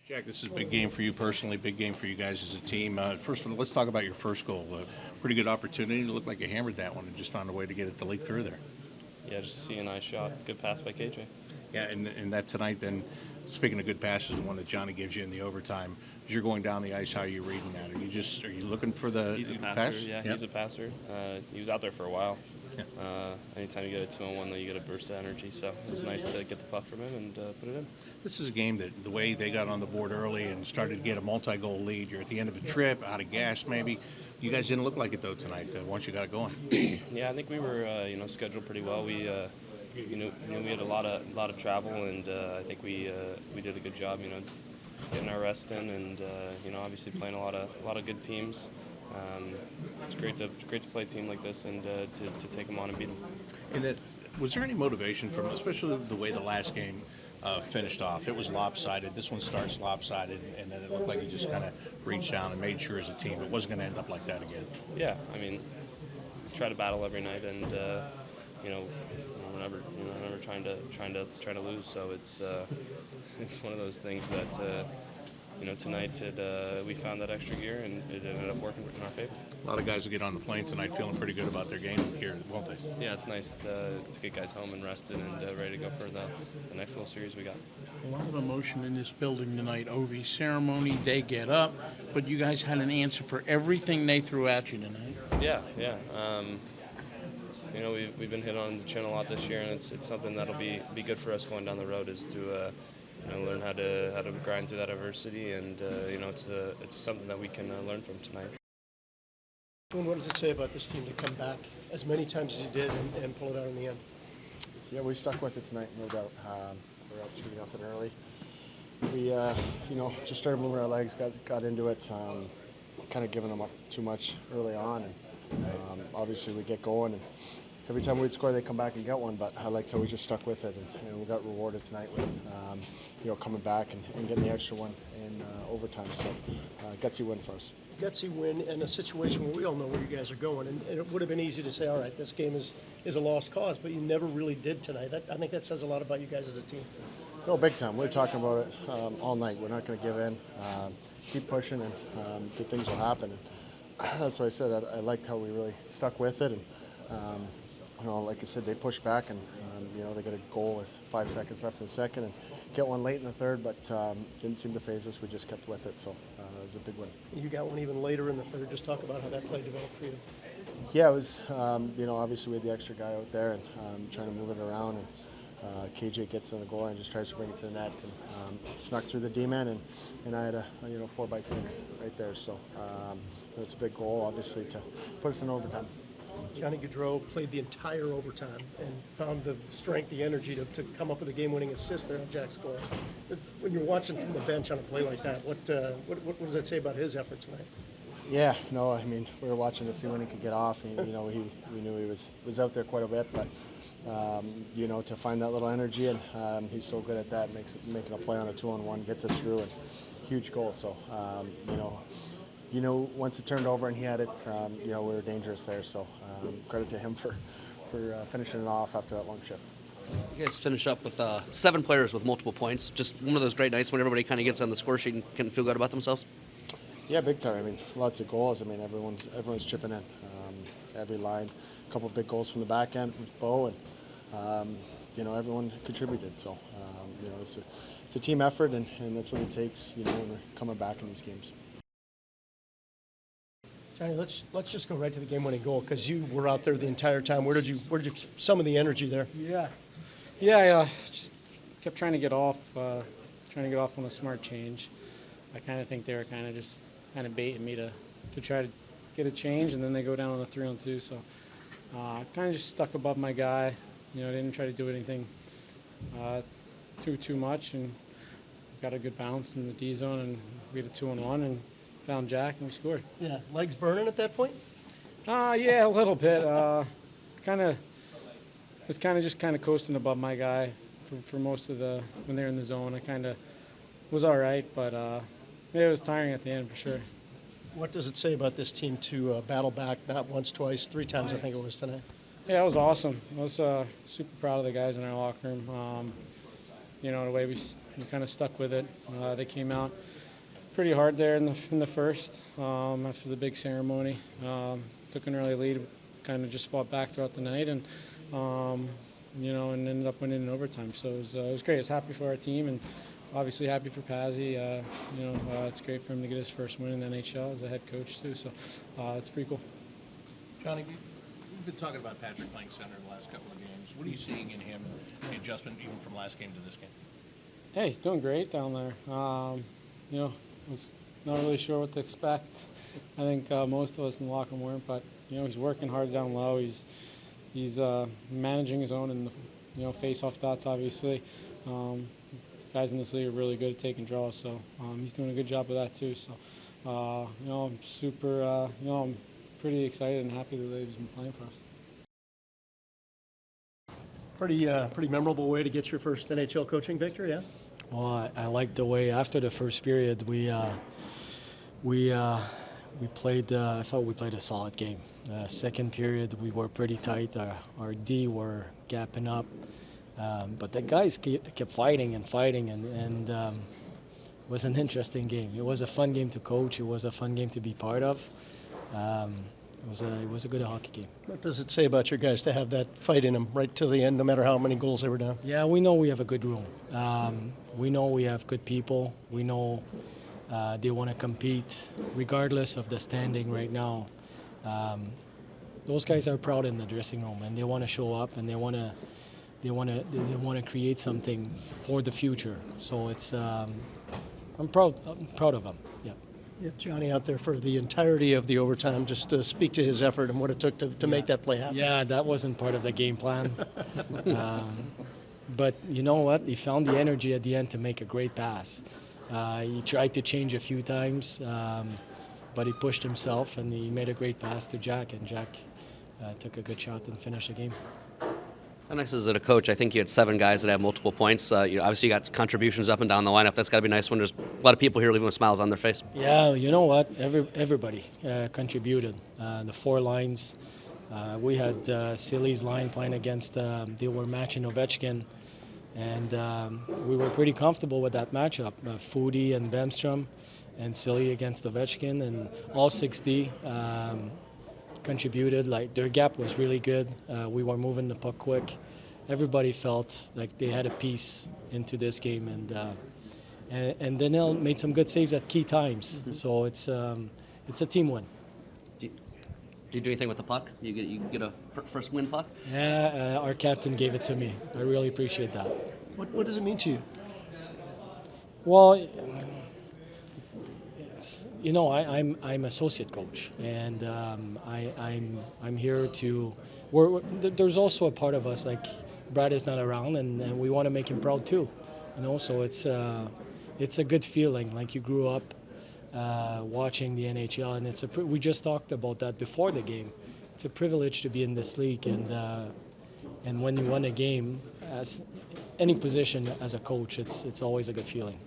Jack, this is a big game for you personally, big game for you guys as a team. First of all, let's talk about your first goal. Pretty good opportunity. It looked like you hammered that one and just found a way to get it to leak through there. Yeah, just see a nice shot. Good pass by KJ. Yeah, and that tonight then, speaking of good passes, the one that Johnny gives you in the overtime, as you're going down the ice, how are you reading that? Are you looking for the He's a passer. pass? Yeah, he's a passer. He was out there for a while. Yeah. Anytime you get a 2-on-1, though, you get a burst of energy. So it was nice to get the puck from him and put it in. This is a game that the way they got on the board early and started to get a multi-goal lead, you're at the end of a trip, out of gas maybe. You guys didn't look like it, though, tonight once you got it going. Yeah, I think we were scheduled pretty well. We we had a lot of travel, and I think we did a good job, getting our rest in, and obviously playing a lot of good teams. It's great to play a team like this and to take them on and beat them. And was there any motivation from, especially the way the last game finished off? It was lopsided. This one starts lopsided, and then it looked like you just kind of reached down and made sure as a team it wasn't going to end up like that again. Yeah, I mean, try to battle every night, and we're never trying to lose. So it's one of those things that. Tonight we found that extra gear, and it ended up working in our favor. A lot of guys will get on the plane tonight feeling pretty good about their game here, won't they? Yeah, it's nice to get guys home and rested and ready to go for the next little series we got. A lot of emotion in this building tonight. OV ceremony, they get up, but you guys had an answer for everything they threw at you tonight. Yeah. We've been hit on the chin a lot this year, and it's something that'll be good for us going down the road, is to learn how to grind through that adversity, and it's something that we can learn from tonight. Boone, what does it say about this team to come back as many times as you did and pull it out in the end? Yeah, we stuck with it tonight, no doubt. We're up 2-0 early. We, just started moving our legs, got into it, kind of giving them up too much early on, and obviously we get going, and every time we'd score, they'd come back and get one, but I liked how we just stuck with it, and we got rewarded tonight with, coming back and getting the extra one in overtime. So, gutsy win for us. Gutsy win in a situation where we all know where you guys are going, and it would have been easy to say, all right, this game is a lost cause, but you never really did tonight. I think that says a lot about you guys as a team. No, big time. We were talking about it all night. We're not going to give in. Keep pushing, and good things will happen. And that's what I said. I liked how we really stuck with it, and like I said, they pushed back, and they got a goal with 5 seconds left in the second, and get one late in the third, but didn't seem to phase us. We just kept with it, so it was a big win. You got one even later in the third. Just talk about how that play developed for you. Yeah, it was. Obviously we had the extra guy out there and trying to move it around, and KJ gets on the goal line and just tries to bring it to the net, and snuck through the D-man, and I had a 4x6 right there. So it's a big goal, obviously, to put us in overtime. Johnny Gaudreau played the entire overtime and found the strength, the energy to come up with a game-winning assist there on Jack's goal. When you're watching from the bench on a play like that, what does that say about his effort tonight? Yeah, no, I mean, we were watching to see when he could get off. And, we knew he was out there quite a bit, but to find that little energy, and he's so good at that, making a play on a 2-on-1, gets it through, and huge goal. So, once it turned over and he had it, we were dangerous there. So credit to him for finishing it off after that long shift. You guys finish up with 7 players with multiple points. Just one of those great nights when everybody kind of gets on the score sheet and can feel good about themselves. Yeah, big time. I mean, lots of goals. I mean, everyone's chipping in. Every line, a couple of big goals from the back end with Bo, and everyone contributed. So it's a team effort, and that's what it takes. When we're coming back in these games. Johnny, let's just go right to the game-winning goal, because you were out there the entire time. Where did you some of the energy there? I just kept trying to get off on a smart change. I kind of think they were kind of baiting me to try to get a change, and then they go down on a 3-on-2. So I kind of just stuck above my guy. Didn't try to do anything too much, and got a good bounce in the D zone, and we had a 2-on-1 and found Jack, and we scored. Yeah, legs burning at that point? Yeah, a little bit. Was kind of just coasting above my guy for most of when they're in the zone. I kind of was all right, but it was tiring at the end for sure. What does it say about this team to battle back not once, twice, 3 times, I think it was tonight? Yeah, it was awesome. I was super proud of the guys in our locker room. the way we kind of stuck with it. They came out pretty hard there in the first after the big ceremony. Took an early lead, kind of just fought back throughout the night, and and ended up winning in overtime. So it was great. I was happy for our team, and obviously happy for Pazzi. It's great for him to get his first win in the NHL as a head coach too. So it's pretty cool. Johnny, we've been talking about Patrick playing center the last couple of games. What are you seeing in him, the adjustment even from last game to this game? Hey, he's doing great down there. Was not really sure what to expect. I think most of us in the locker room weren't, but he's working hard down low. He's managing his own and face-off dots, obviously. Guys in this league are really good at taking draws, so he's doing a good job of that too. So I'm super, I'm pretty excited and happy that he's been playing for us. Pretty memorable way to get your first NHL coaching victory, yeah? Well, I like the way after the first period we played. I thought we played a solid game. Second period we were pretty tight. Our D were gapping up, but the guys kept fighting, and it was an interesting game. It was a fun game to coach. It was a fun game to be part of. It was a good hockey game. What does it say about your guys to have that fight in them right till the end, no matter how many goals they were down? Yeah, we know we have a good room. We know we have good people. We know they want to compete regardless of the standing right now. Those guys are proud in the dressing room, and they want to show up, and they want to create something for the future. So it's I'm proud of them. Yeah. You have Johnny out there for the entirety of the overtime. Just to speak to his effort and what it took to make that play happen. Yeah, that wasn't part of the game plan. But you know what? He found the energy at the end to make a great pass. He tried to change a few times, but he pushed himself and he made a great pass to Jack, and Jack took a good shot and finished the game. And next, as a coach, I think you had 7 guys that have multiple points. Obviously, you got contributions up and down the lineup. That's got to be nice when there's a lot of people here leaving with smiles on their face. Yeah, you know what? Everybody contributed. The 4 lines. We had Silly's line playing against, they were matching Ovechkin, and we were pretty comfortable with that matchup. Foodie and Bemstrom, and Silly against Ovechkin, and all 6D contributed. Like, their gap was really good. We were moving the puck quick. Everybody felt like they had a piece into this game, and Daniel made some good saves at key times. Mm-hmm. So it's a team win. Do you do anything with the puck? You get a first win puck? Yeah, our captain gave it to me. I really appreciate that. What does it mean to you? Well, I'm associate coach, and I'm here to. There's also a part of us, like Brad is not around, and we want to make him proud too. So it's a good feeling, like you grew up watching the NHL, and we just talked about that before the game. It's a privilege to be in this league, and when you win a game, as any position as a coach, it's always a good feeling.